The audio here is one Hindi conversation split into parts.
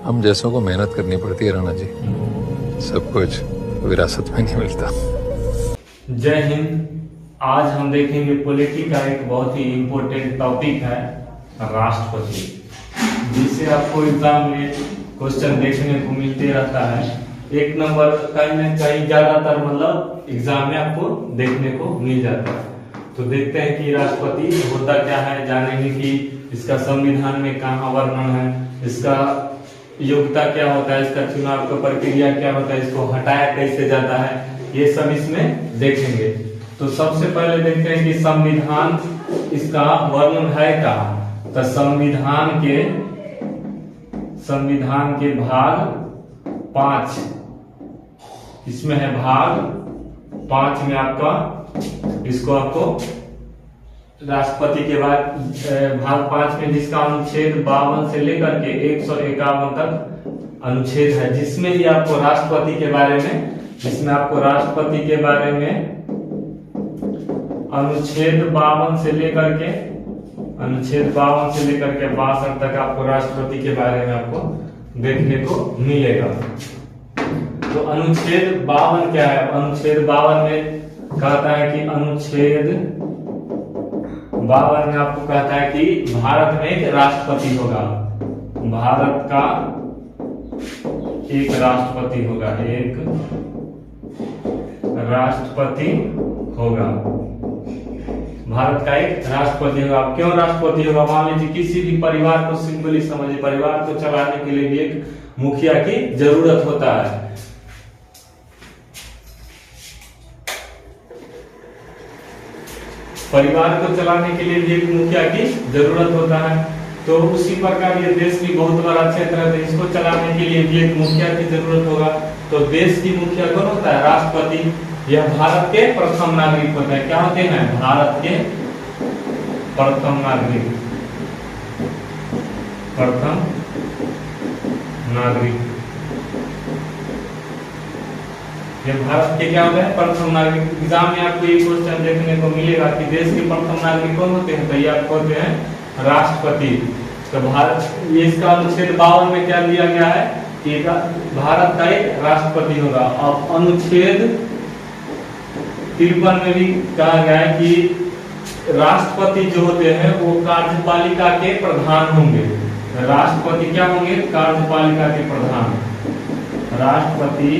हम जैसों को मेहनत करनी पड़ती है राणा जी, सब कुछ विरासत में नहीं मिलता। जय हिंद। आज हम देखेंगे पॉलिटी का एक बहुत ही इम्पोर्टेंट टॉपिक है राष्ट्रपति, जिससे आपको एग्जाम में क्वेश्चन देखने को मिलते रहता है। एक नंबर कहीं ना कहीं ज्यादातर मतलब एग्जाम में आपको देखने को मिल जाता है। तो देखते हैं कि राष्ट्रपति होता क्या है, जानेंगे कि इसका संविधान में कहाँ वर्णन है, इसका योग्यता क्या होता है, इसका चुनाव का प्रक्रिया क्या होता है, इसको हटाया कैसे जाता है, ये सब इसमें देखेंगे। तो सबसे पहले देखते हैं कि संविधान इसका वर्णन है कहाँ। तो संविधान के भाग 5, इसमें है भाग 5 में आपका इसको आपको राष्ट्रपति के बाद भाग 5 में जिसका अनुच्छेद 52 से लेकर के 151 तक अनुच्छेद है, जिसमें ही आपको राष्ट्रपति के बारे में, जिसमें आपको राष्ट्रपति के बारे में अनुच्छेद 52 से लेकर के 62 तक आपको राष्ट्रपति के बारे में आपको देखने को मिलेगा। तो अनुच्छेद 52 क्या है? अनुच्छेद 52 में कहता है कि अनुच्छेद 52 में आपको कहता है कि भारत में एक राष्ट्रपति होगा, भारत का एक राष्ट्रपति होगा, एक राष्ट्रपति होगा, भारत का एक राष्ट्रपति होगा। क्यों राष्ट्रपति होगा? मान लीजिए किसी भी परिवार को सिंपली समझिए, परिवार को चलाने के लिए भी एक मुखिया की जरूरत होता है। परिवार को चलाने के लिए भी एक मुखिया की जरूरत होता है। तो उसी प्रकार ये देश भी बहुत बड़ा क्षेत्र है, इसको चलाने के लिए भी एक मुखिया की जरूरत होगा। तो देश की मुखिया कौन होता है? राष्ट्रपति। यह भारत के प्रथम नागरिक होते हैं। क्या होते हैं? भारत के प्रथम नागरिक, प्रथम नागरिक। ये भारत के क्या होता है? प्रथम नागरिक। एग्जाम में आपको ये क्वेश्चन देखने को मिलेगा कि देश के प्रथम नागरिक कौन होते हैं? तो ये आपको होते हैं राष्ट्रपति। तो भारत, ये इसका अनुच्छेद 52 में क्या दिया गया है कि भारत का एक राष्ट्रपति होगा। अब अनुच्छेद 53 में भी कहा गया है कि राष्ट्रपति जो होते हैं वो कार्यपालिका के प्रधान होंगे। राष्ट्रपति क्या होंगे? कार्यपालिका के प्रधान। राष्ट्रपति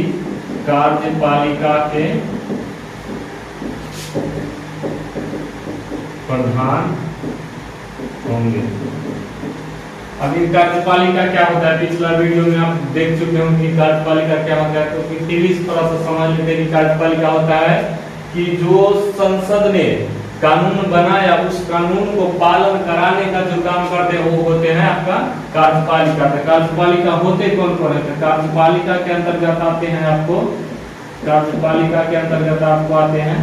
कार्यपालिका के प्रधान होंगे। अब ये कार्यपालिका क्या होता है? पिछला वीडियो में आप देख चुके हो कि कार्यपालिका क्या होता है। तो फिर थोड़ा सा समझ लेते हैं कि कार्यपालिका होता है कि जो संसद ने कानून बनाया उस कानून को पालन कराने का जो काम करते हैं वो होते हैं आपका कार्यपालिका। तो कार्यपालिका होते कौन कौन है? कार्यपालिका के अंतर्गत आते हैं आपको, कार्यपालिका के अंतर्गत आपको आते हैं,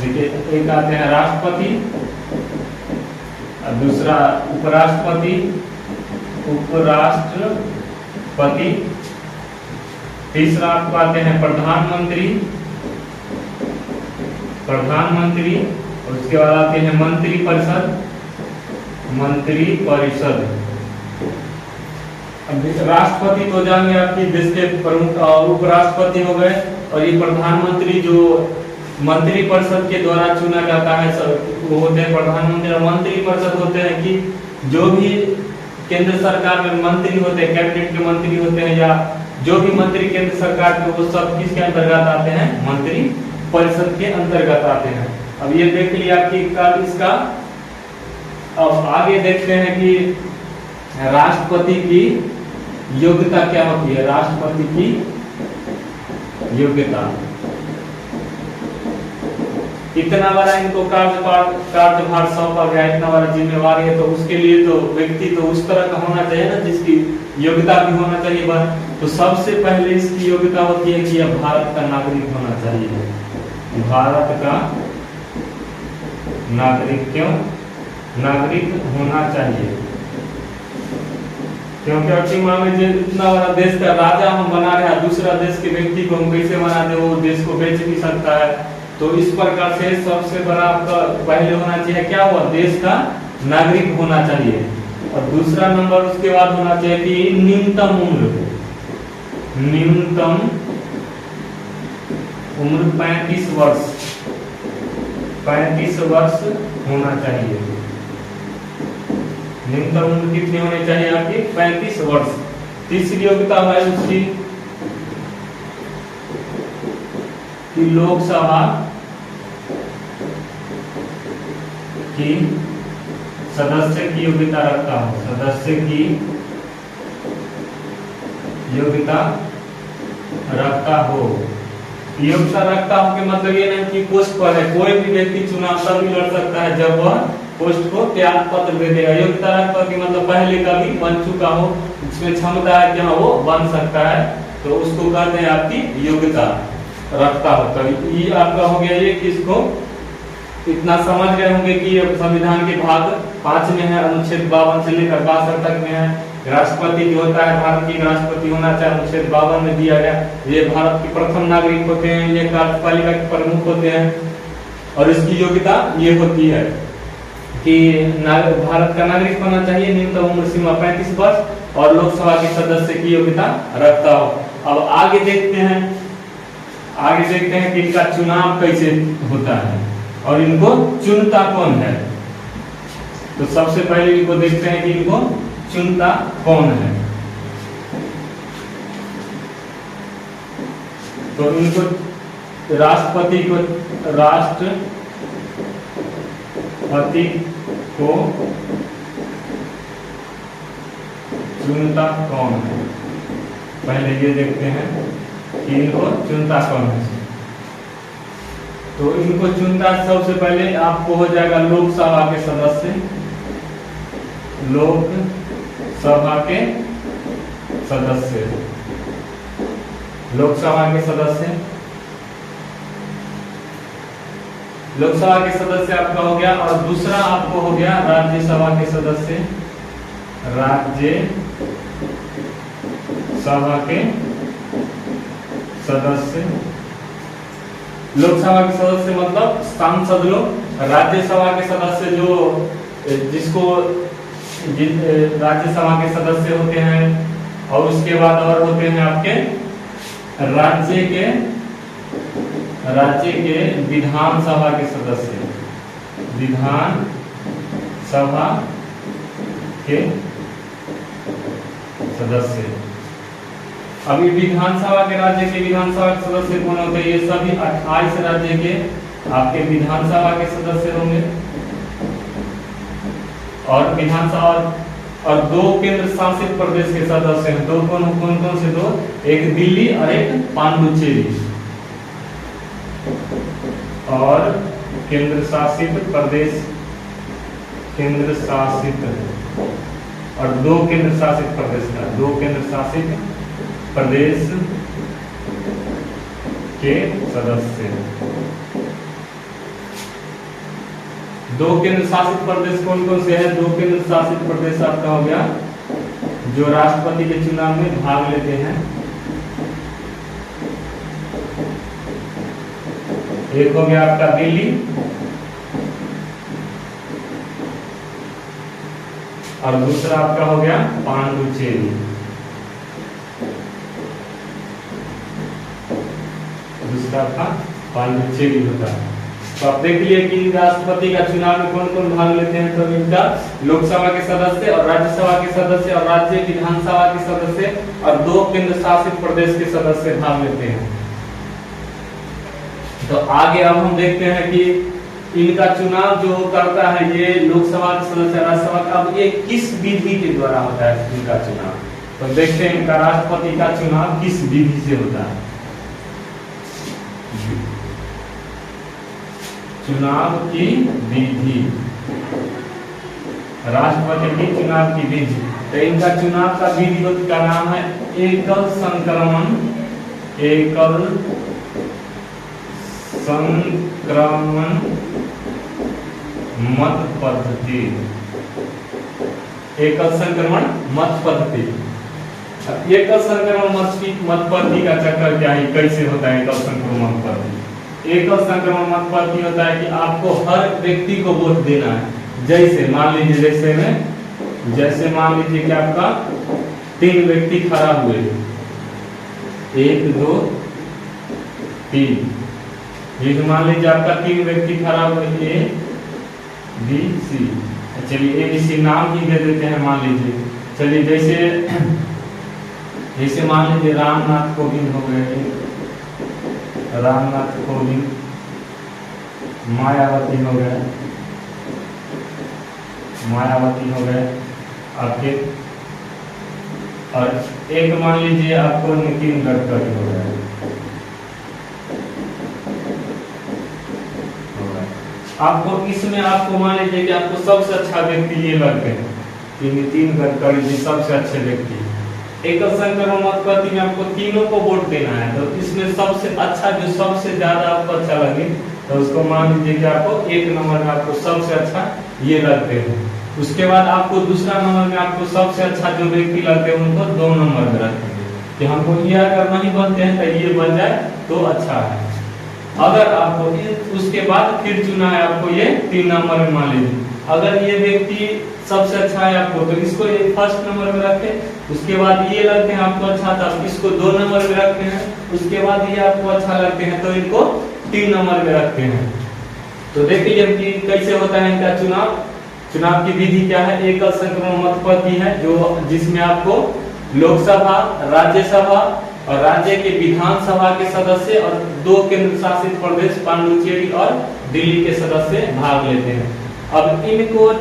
देखिए, एक आते हैं राष्ट्रपति, दूसरा उपराष्ट्रपति, तीसरा आपको आते हैं प्रधानमंत्री, और उसके बाद आते हैं मंत्रिपरिषद। राष्ट्रपति तो जानिए आपकी देश के प्रमुख, उपराष्ट्रपति हो गए, और ये प्रधानमंत्री जो मंत्रिपरिषद के द्वारा चुना जाता है, वो होते हैं प्रधानमंत्री। और मंत्रिपरिषद होते हैं कि जो भी केंद्र सरकार में मंत्री होते हैं, कैबिनेट के मंत्री होते हैं, या जो भी मंत्री केंद्र सरकार के, वो सब किसके अंतर्गत आते हैं? मंत्री परिषद के अंतर्गत आते हैं। अब ये देख लिया कि इसका। अब आगे देखते हैं कि राष्ट्रपति की योग्यता क्या होती है। राष्ट्रपति की योग्यता, इतना बड़ा इनको कार्यभार सौंपा गया, इतना बड़ा जिम्मेवारी है, तो उसके लिए तो व्यक्ति तो उस तरह का होना चाहिए ना जिसकी योग्यता भी होना चाहिए। तो सबसे पहले इसकी योग्यता होती है कि यह भारत का नागरिक होना चाहिए, भारत का नागरिक। क्यों नागरिक होना चाहिए? क्योंकि अब मान लीजिए इतना बड़ा देश का राजा हम बना रहे हैं, दूसरा देश के व्यक्ति को हम कैसे बना दे, वो देश को बेच भी सकता है। तो इस प्रकार से सबसे बड़ा आपका पहले होना चाहिए क्या हुआ? देश का नागरिक होना चाहिए। और दूसरा नंबर उसके बाद होना चाहिए कि न्यूनतम उम्र, न्यूनतम उम्र 35 वर्ष, 35 वर्ष होना चाहिए। न्यूनतम उम्र कितनी होनी चाहिए आपकी? 35 वर्ष। तीसरी योग्यता है उसकी कि लोकसभा की सदस्य की योग्यता रखता हो, सदस्य की योग्यता रखता हो। योग्यता रखता हो के मतलब ये नहीं कि पोस्ट पर है, कोई भी व्यक्ति चुनाव तभी लड़ सकता है जब वह पोस्ट को त्याग पत्र दे देगा। योग्यता रखता के मतलब पहले कभी बन चुका हो, उसमें क्षमता है कि हाँ वो बन सकता है, तो उसको कहते हैं आपकी योग्यता रखता हो। तो ये आपका हो गया ये, किसको इतना समझ गए होंगे कि संविधान के भाग 5 में है, अनुच्छेद 52 से लेकर 62 तक में है। राष्ट्रपति जो होता है, भारत की राष्ट्रपति होना चाहिए, अनुच्छेद 52 में दिया गया। ये भारत के प्रथम नागरिक होते हैं, ये कार्यपालिका के प्रमुख होते हैं, और इसकी योग्यता ये होती है कि भारत का नागरिक होना चाहिए, न्यूनतम उम्र सीमा 35 वर्ष, और लोकसभा के सदस्य की योग्यता रखता हो। अब आगे देखते हैं कि इनका चुनाव कैसे होता है और इनको चुनता कौन है। तो सबसे पहले इनको देखते हैं कि इनको चुनता कौन है। तो इनको राष्ट्रपति को चुनता कौन है, पहले ये देखते हैं कि इनको चुनता कौन है। तो इनको चुनता सबसे पहले आपको हो जाएगा लोकसभा के सदस्य, लोकसभा के सदस्य, लोकसभा के सदस्य, लोकसभा के सदस्य आपका हो गया। और दूसरा आपको हो गया राज्यसभा के सदस्य, राज्यसभा के सदस्य। लोकसभा के सदस्य मतलब सांसद लोग, राज्यसभा के सदस्य जो जिसको राज्यसभा के सदस्य होते हैं, और उसके बाद और होते हैं आपके राज्य के विधानसभा के सदस्य, विधानसभा के सदस्य। अभी विधानसभा के राज्य के विधानसभा के सदस्य कौन होते हैं? ये सभी 28 राज्य के आपके विधानसभा के सदस्य होंगे, और विधानसभा और 2 केंद्र शासित प्रदेश के सदस्य हैं। दो कौन से? दो, एक दिल्ली और एक पांडुचेरी। और केंद्र शासित प्रदेश, केंद्र शासित, और 2 केंद्र शासित प्रदेश का, 2 केंद्र शासित प्रदेश के सदस्य। 2 केंद्र शासित प्रदेश कौन कौन से हैं? 2 केंद्र शासित प्रदेश आपका हो गया जो राष्ट्रपति के चुनाव में भाग लेते हैं। एक हो गया आपका दिल्ली, और दूसरा आपका हो गया पांडुचेरी। दूसरा आपका पांडुचेरी होता है। तो आप देख लिए कि राष्ट्रपति का चुनाव में कौन कौन भाग लेते हैं। तो इनका लोकसभा के सदस्य और राज्यसभा के सदस्य और राज्य विधानसभा के सदस्य और 2 केंद्र शासित प्रदेश के सदस्य भाग लेते हैं। तो आगे अब हम देखते हैं कि इनका चुनाव जो करता है ये लोकसभा के सदस्य, राज्यसभा का, अब ये किस विधि के द्वारा होता है इनका चुनाव। तो देखते हैं इनका राष्ट्रपति का चुनाव किस विधि से होता है। चुनाव की विधि, राष्ट्रपति की चुनाव की विधि। तो इनका चुनाव का विधि का नाम है एकल संक्रमण मत पद्धति। एकल संक्रमण मत पद्धति। एकल संक्रमण मत पद्धति का चक्कर क्या है, कैसे होता है एकल संक्रमण मत पद्धति? एकल संक्रमण मत पद्धति होता है कि आपको हर व्यक्ति को वोट देना है। जैसे मान लीजिए, जैसे में जैसे मान लीजिए कि आपका 3 व्यक्ति खड़ा हुए, 1 2 3, ये जो मान लीजिए आपका 3 व्यक्ति खड़ा हुए, ए बी सी। चलिए ए बी सी नाम ही दे देते हैं मान लीजिए। चलिए जैसे मान लीजिए रामनाथ कोविंद हो गए, रामनाथ कोविंद, मायावती हो गए, मायावती हो गए आपके, और एक मान लीजिए आपको नितिन गडकरी हो गया। आपको इसमें आपको मान लीजिए कि आपको सबसे अच्छा व्यक्ति ये लगते हैं कि नितिन गडकरी जी सबसे अच्छे व्यक्ति। एकल संक्रमण मत पद्धति में आपको तीनों को वोट देना है, तो इसमें सबसे अच्छा जो सबसे ज्यादा आपको अच्छा लगे तो उसको मान लीजिए कि आपको 1 नंबर में आपको सबसे अच्छा ये लगते हैं। उसके बाद आपको दूसरा नंबर में आपको सबसे अच्छा जो व्यक्ति लगते हैं उनको 2 नंबर में रखेंगे कि हमको ये अगर नहीं बनते हैं तो ये बन जाए तो अच्छा है। अगर आपको उसके बाद फिर चुना है आपको ये 3 नंबर में मान लीजिए, अगर ये व्यक्ति सबसे अच्छा है आपको तो इसको ये फर्स्ट नंबर में रखें। उसके बाद ये लगते हैं आपको अच्छा था इसको 2 नंबर में रखते हैं। उसके बाद ये आपको अच्छा लगते हैं तो इनको 3 नंबर में रखते हैं। तो देखिए कि कैसे होता है इनका चुनाव। चुनाव की विधि क्या है, एकल संक्रमण मत पद्धति है जो जिसमें आपको लोकसभा, राज्यसभा और राज्य के विधानसभा के सदस्य और 2 केंद्र शासित प्रदेश पांडुचेरी और दिल्ली के सदस्य भाग लेते हैं। अब इनको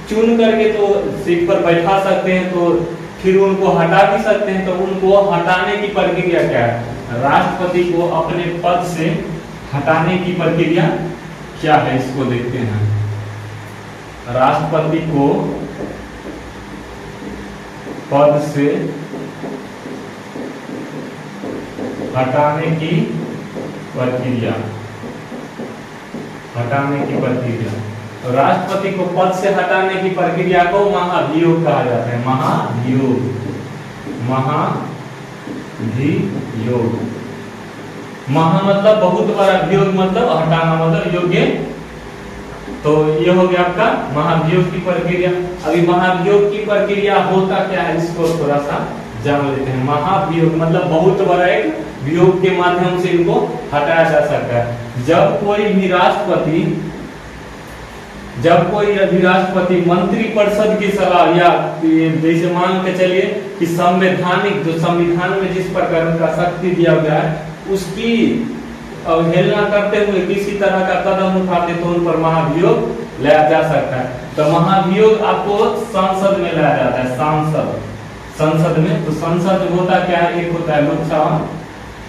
चुन करके तो सीट पर बैठा सकते हैं, तो फिर उनको हटा भी सकते हैं। तो उनको हटाने की प्रक्रिया क्या है, राष्ट्रपति को अपने पद से हटाने की प्रक्रिया क्या है इसको देखते हैं। राष्ट्रपति को पद से हटाने की प्रक्रिया, हटाने की प्रक्रिया। तो राष्ट्रपति को पद से हटाने की प्रक्रिया को महाभियोग कहा जाता है। महाभियोग, महाभियोग। महा मतलब बहुत बड़ा, वियोग मतलब हटाना मतलब योग्य। तो ये हो गया आपका महाभियोग की प्रक्रिया। अभी महाभियोग की प्रक्रिया होता क्या है इसको थोड़ा सा जान लेते हैं। महाभियोग मतलब बहुत बड़ा एक वियोग के माध्यम से इनको हटाया जा सकता है। जब कोई भी राष्ट्रपति मंत्रिपरिषद की सलाह या जैसे मान के चलिए कि संवैधानिक जो संविधान में जिस प्रकार का शक्ति दिया गया है उसकी अवहेलना करते हुए किसी तरह का कदम उठाते तो उन पर महाभियोग लाया जा सकता है। तो महाभियोग आपको संसद में लाया जाता है। संसद में, तो संसद होता क्या है, एक होता है लोकसभा।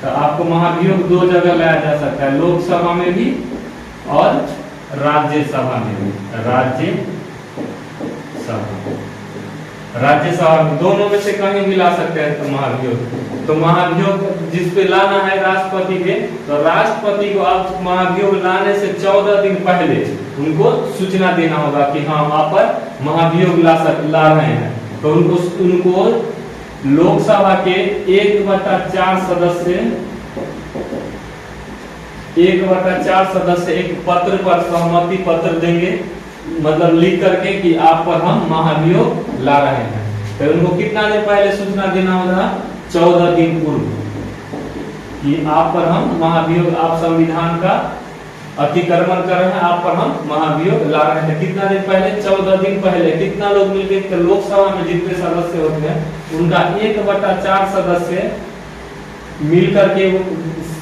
तो आपको महाभियोग 2 जगह लाया जा सकता है, लोकसभा में भी और राज्यसभा में भी। राज्यसभा में दोनों में से कहीं भी ला सकते हैं तो महाभियोग। तो महाभियोग जिस पे लाना है राष्ट्रपति पे, तो राष्ट्रपति को आप महाभियोग लाने से 14 दिन पहले उनको सूचना देना होगा कि हाँ वहां पर महाभियोग ला रहे हैं। तो उनको लोकसभा के 1/4 सदस्य एक पत्र पर सहमति पत्र देंगे, मतलब लिख करके कि आप पर हम महाभियोग ला रहे हैं। तो उनको कितना दिन पहले सूचना देना होगा, 14 दिन पूर्व, कि आप पर हम महाभियोग, आप संविधान का अतिक्रमण कर रहे हैं, आप पर हम महाभियोग ला रहे हैं। कितना दिन पहले, 14 दिन पहले। कितना लोग मिलकर, तो लोकसभा में जितने सदस्य होते हैं उनका 1/4 सदस्य मिल करके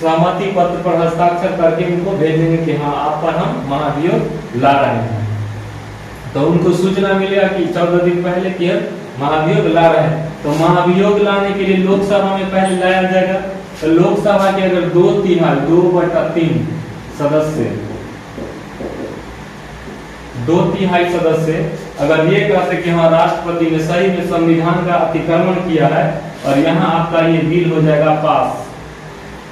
सहमति पत्र पर हस्ताक्षर करके उनको भेजेंगे कि हाँ आप पर हम महाभियोग ला रहे हैं। तो उनको सूचना मिलेगा कि 14 दिन पहले कि महाभियोग ला रहे हैं। तो महाभियोग लाने के लिए लोकसभा में पहले लाया जाएगा। तो लोकसभा के अगर 2/3 सदस्य, 2/3 सदस्य अगर ये कहते कि हाँ राष्ट्रपति ने सही में संविधान का अतिक्रमण किया है और यहाँ आपका ये बिल हो जाएगा पास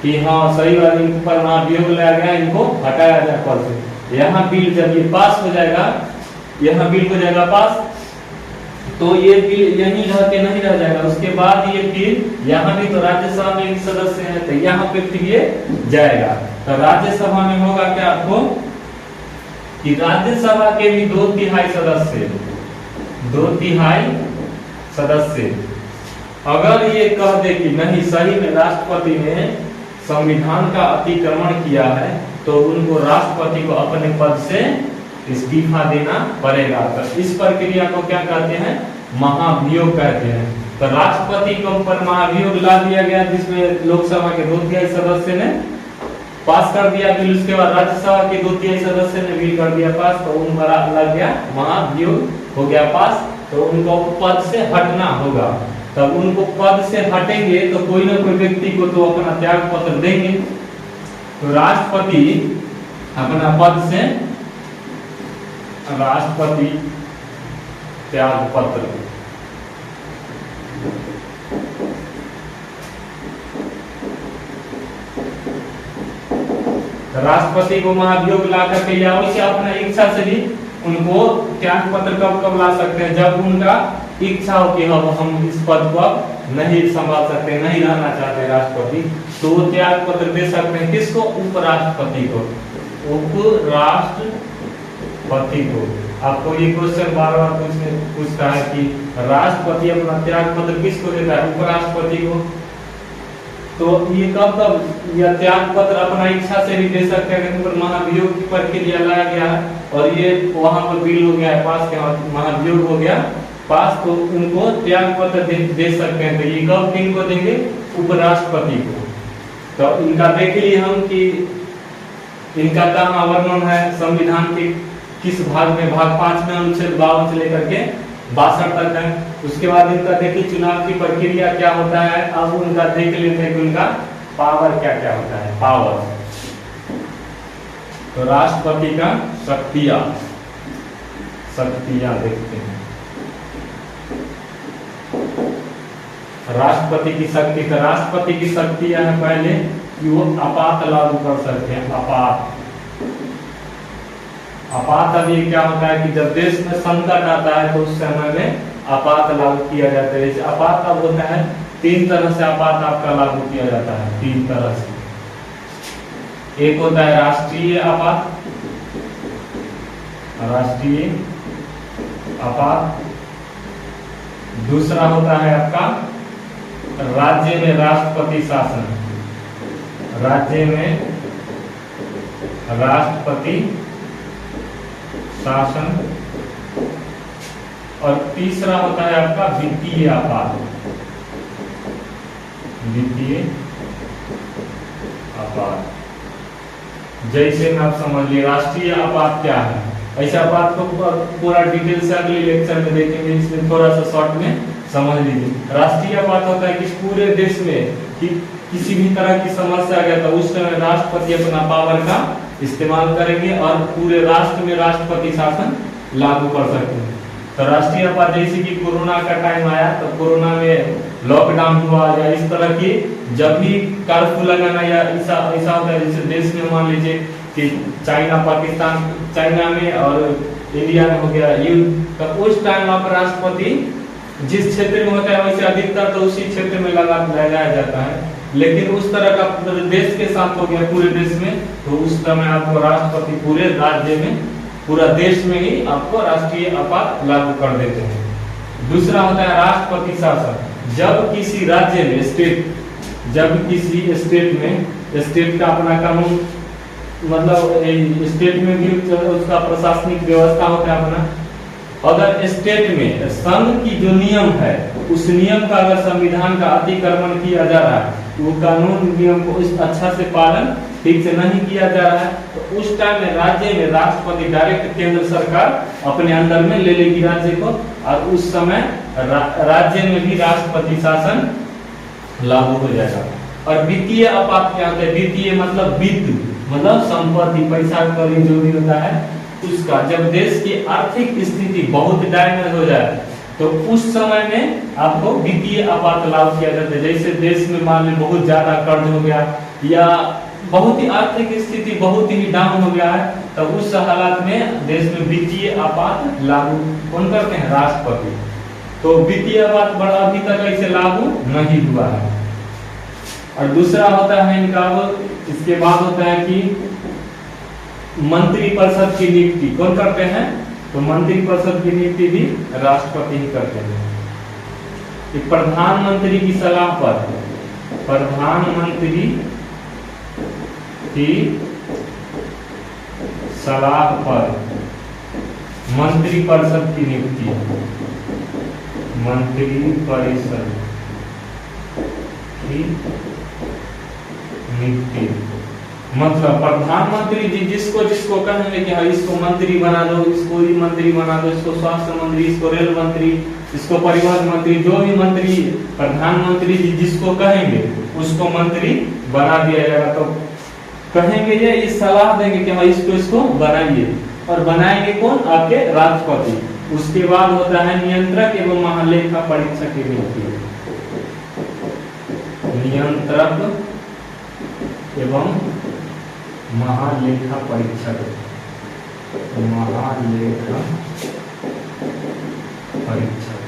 कि हाँ सही बात, इन पर महाभियोग लाया गया, इनको हटाया जाए पद से। यहाँ बिल जब ये पास हो जाएगा, यहाँ बिल हो जाएगा पास, तो ये बिल यहीं रह के नहीं रह जाएगा। उसके बाद ये बिल यहाँ भी, तो राज्यसभा में एक सदस्य है तो यहाँ पे फिर ये जाएगा। तो राज्यसभा में होगा क्या आपको कि राज्यसभा के भी 2/3 सदस्य, 2/3 सदस्य। अगर ये कह दे कि नहीं सही में राष्ट्रपति ने संविधान का अतिक्रमण किया है तो उनको राष्ट्रपति को अपने पद से इस्तीफा देना पड़ेगा। तो इस प्रक्रिया को क्या कहते हैं? महाभियोग कहते हैं। तो राष्ट्रपति के ऊपर महाभियोग ला दिया गया, जिसमें लोकसभा के 2/3 सदस्य ने पास कर दिया बिल, उसके बाद राज्यसभा के 2/3 सदस्य ने बिल कर दिया पास, तो उन पर लग गया महाभियोग, हो गया पास। तो उनको पद से हटना होगा। तब उनको पद से हटेंगे तो कोई ना कोई व्यक्ति को तो अपना त्याग पत्र देंगे। तो राष्ट्रपति अपना पद से राष्ट्रपति त्याग पत्र राष्ट्रपति को महाभियोग ला करके या उसे अपना इच्छा से भी उनको त्याग पत्र कब ला सकते हैं? जब उनका इच्छा हो कि हम इस पद को नहीं संभाल सकते, नहीं रहना चाहते राष्ट्रपति, तो वो त्याग पत्र दे सकते हैं। किसको? उपराष्ट्रपति को। उपराष्ट्रपति को। आपको ये क्वेश्चन बार बार पूछता है कि राष्ट्रपति अपना त्याग पत्र किसको देता है? उपराष्ट्रपति को। तो ये कब यह त्याग पत्र अपना इच्छा से भी दे सकते हैं? लेकिन महाभियोग की प्रक्रिया लाया गया है और ये वहां पर बिल हो गया है पास, के महाभियोग हो गया पास, तो उनको त्याग पत्र दे सकते हैं। तो ये कब किनको देंगे? उपराष्ट्रपति को। तो इनका देख लिए हम कि इनका कहाँ वर्णन है संविधान के किस भाग में? भाग 5 में अनुच्छेद 52 से लेकर के 62 तक है। उसके बाद इनका देखिए चुनाव की प्रक्रिया क्या होता है। अब उनका देख लेते हैं कि उनका पावर क्या क्या होता है। पावर, तो राष्ट्रपति का शक्तियां देखते हैं। राष्ट्रपति की शक्ति, तो राष्ट्रपति की शक्तियां है पहले कि वो आपात लागू कर सकते हैं। आपात अब ये क्या होता है कि जब देश में संकट आता है तो उस समय में आपात लागू किया जाता है। जैसे आपात अब होता है 3 तरह से आपात आपका लागू किया जाता है, 3 तरह से। एक होता है राष्ट्रीय आपात, दूसरा होता है आपका राज्य में राष्ट्रपति शासन, राज्य में राष्ट्रपति शासन, और तीसरा होता है आपका वित्तीय आपात। जैसे आप समझ लिए राष्ट्रीय आपात क्या है। ऐसे आपात को पूरा डिटेल से अगले लेक्चर में देखेंगे, इसमें थोड़ा सा शॉर्ट में समझ लीजिए। राष्ट्रीय आपात होता है कि पूरे देश में किसी भी तरह की समस्या आ गया तो उस समय राष्ट्रपति अपना पावर का इस्तेमाल करेंगे और पूरे राष्ट्र में राष्ट्रपति शासन लागू कर सकते हैं। तो राष्ट्रीय आपात जैसे कि कोरोना का टाइम आया तो कोरोना में लॉकडाउन हुआ या इस तरह की जब भी कर्फ्यू लगाना या ऐसा होता है, जैसे देश में मान लीजिए कि चाइना में और इंडिया में हो गया युद्ध, तो उस टाइम आप राष्ट्रपति जिस क्षेत्र में होता है वैसे अधिकतर तो उसी क्षेत्र में लगाया जाता है। लेकिन उस तरह का देश के साथ हो गया पूरे देश में, तो उस समय आपको राष्ट्रपति पूरे राज्य में पूरा देश में ही आपको राष्ट्रीय आपात लागू कर देते हैं। दूसरा होता है राष्ट्रपति शासन। जब किसी राज्य में स्टेट का अपना कानून, मतलब स्टेट में भी उसका प्रशासनिक व्यवस्था होता है अपना। अगर स्टेट में संघ की जो नियम है उस नियम का अगर संविधान का अतिक्रमण किया जा रहा है, वो कानून नियम को इस अच्छा से पालन ठीक से नहीं किया जा रहा है, तो उस टाइम में राज्य में राष्ट्रपति डायरेक्ट केंद्र सरकार अपने अंदर में ले लेगी राज्य को, और उस समय राज्य में भी राष्ट्रपति शासन लागू हो जाएगा। और वित्तीय आपात क्या होता है? वित्तीय मतलब वित्त, मतलब संपत्ति, पैसा कौड़ी जो भी होता है उसका। जब देश की आर्थिक स्थिति बहुत डैमेज हो जाए तो उस समय में आपको वित्तीय आपात लागू किया जाता है। जैसे देश में मान लीजिए बहुत ज्यादा कर्ज हो गया या बहुत ही आर्थिक स्थिति बहुत ही डाउन हो गया है, तो उस हालात में देश में वित्तीय आपात लागू कौन करते हैं? राष्ट्रपति। तो वित्तीय आपात अभी तक ऐसे लागू नहीं हुआ है। और दूसरा होता है इनका, इसके बाद होता है कि मंत्रिपरिषद की नियुक्ति कौन करते हैं? तो मंत्रिपरिषद की नियुक्ति भी राष्ट्रपति ही करते हैं। कि प्रधानमंत्री की सलाह पर, प्रधानमंत्री की सलाह पर मंत्रिपरिषद की नियुक्ति, मंत्रिपरिषद की नियुक्ति मतलब प्रधानमंत्री जी जिसको जिसको कहेंगे कि हाँ इसको मंत्री बना दो, इसको ही मंत्री बना दो, इसको स्वास्थ्य मंत्री, इसको रेल मंत्री, इसको परिवहन मंत्री, जो भी मंत्री प्रधानमंत्री जी जिसको कहेंगे उसको मंत्री बना दिया जाएगा। तो कहेंगे ये सलाह देंगे कि हाँ इसको बनाइए, और बनाएंगे कौन? आपके राष्ट्रपति। उसके बाद होता है नियंत्रक एवं महालेखा परीक्षक की नियुक्ति, नियंत्रक एवं महालेखा परीक्षक, महालेखा परीक्षक।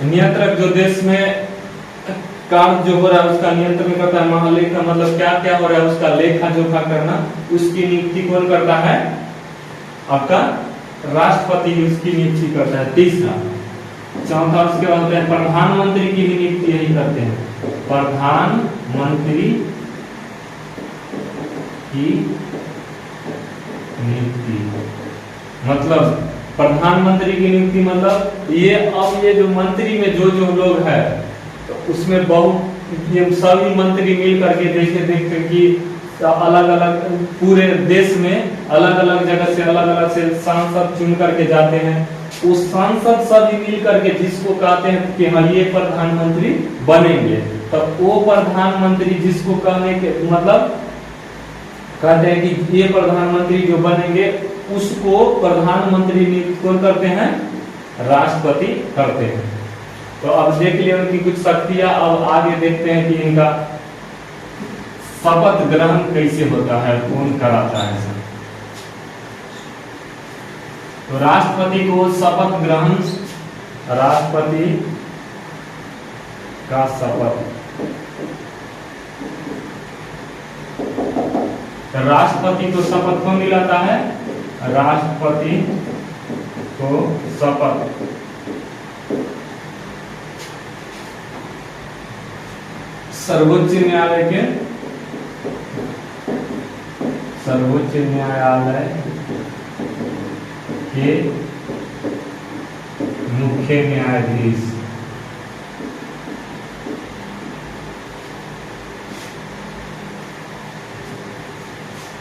नियंत्रक जो देश में कार्य जो हो रहा है उसका नियंत्रण करता है। महालेखा मतलब क्या क्या हो रहा है उसका लेखा जोखा करना, उसकी नियुक्ति कौन करता है? आपका राष्ट्रपति उसकी नियुक्ति करता है। तीसरा, चौथा उसके बाद होता है प्रधानमंत्री की भी नियुक्ति यही करते हैं। प्रधानमंत्री की नियुक्ति मतलब प्रधानमंत्री की नियुक्ति मतलब ये अब ये जो मंत्री में जो जो लोग है तो उसमें बहुत ये सभी मंत्री मिल करके देखते कि अलग अलग पूरे देश में अलग अलग जगह से अलग अलग से सांसद चुन करके जाते हैं। उस सांसद सभी मिल करके जिसको कहते हैं कि हाँ ये प्रधानमंत्री बनेंगे, तो वो प्रधानमंत्री जिसको कहने के मतलब कहते हैं कि ये प्रधानमंत्री जो बनेंगे उसको प्रधानमंत्री नियुक्त कौन करते हैं? राष्ट्रपति करते हैं। तो अब देख लिया उनकी कुछ शक्तियां। अब आगे देखते हैं कि इनका शपथ ग्रहण कैसे होता है, कौन कराता है। तो राष्ट्रपति को शपथ ग्रहण, राष्ट्रपति का शपथ, राष्ट्रपति को शपथ कौन दिलाता है? राष्ट्रपति को शपथ सर्वोच्च न्यायालय के, सर्वोच्च न्यायालय के मुख्य न्यायाधीश,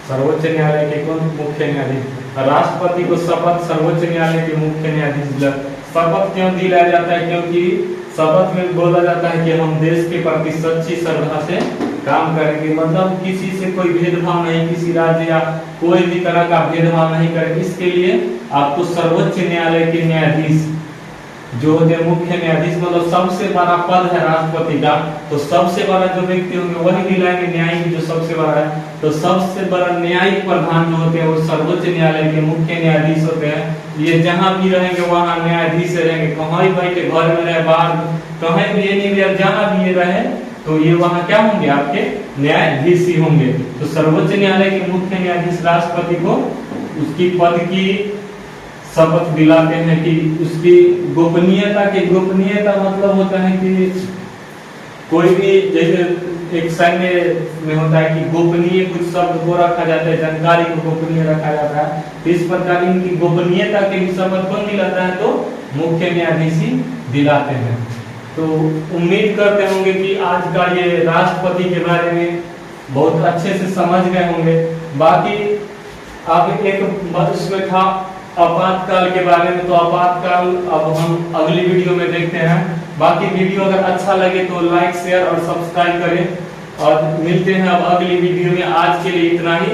सर्वोच्च न्यायालय के कौन? मुख्य न्यायाधीश। राष्ट्रपति को शपथ सर्वोच्च न्यायालय के मुख्य न्यायाधीश। शपथ क्यों दिलाया जाता है? क्योंकि शपथ में बोला जाता है कि हम देश के प्रति सच्ची श्रद्धा से काम करेंगे, मतलब किसी से कोई भेदभाव नहीं, किसी राज्य या कोई भी तरह का भेदभाव नहीं करेंगे। इसके लिए आपको सर्वोच्च न्यायालय के न्यायाधीश जो होते हैं मुख्य न्यायाधीश, मतलब सबसे बड़ा पद है राष्ट्रपति का, तो सबसे बड़ा जो व्यक्ति होंगे वही दिलाएंगे। न्यायिक जो सबसे बड़ा है, तो सबसे बड़ा न्यायिक प्रधान जो होते हैं वो सर्वोच्च न्यायालय के मुख्य न्यायाधीश होते हैं। ये जहां भी रहेंगे वहां न्यायाधीश रहेंगे, कहीं भी बैठे, घर में रहे, बाहर कहीं भी, ये नहीं जहां भी ये रहे तो ये वहां क्या होंगे? आपके न्यायाधीश ही होंगे। तो सर्वोच्च न्यायालय के मुख्य न्यायाधीश राष्ट्रपति को उसकी पद की शपथ दिलाते हैं कि उसकी गोपनीयता की, गोपनीयता मतलब होता है कि कोई भी, जैसे एक सैन्य में होता है कि गोपनीय कुछ शब्द को रखा जाता है, जानकारी को गोपनीय रखा जाता है, तो इस प्रकार इनकी गोपनीयता की शपथ कौन दिलाता है? तो मुख्य न्यायाधीश ही दिलाते हैं। तो उम्मीद करते होंगे कि आज का ये राष्ट्रपति के बारे में बहुत अच्छे से समझ गए होंगे। बाकी अब एक उसमें था आपातकाल के बारे में, तो आपातकाल अब हम अगली वीडियो में देखते हैं। बाकी वीडियो अगर अच्छा लगे तो लाइक, शेयर और सब्सक्राइब करें, और मिलते हैं अब अगली वीडियो में। आज के लिए इतना ही।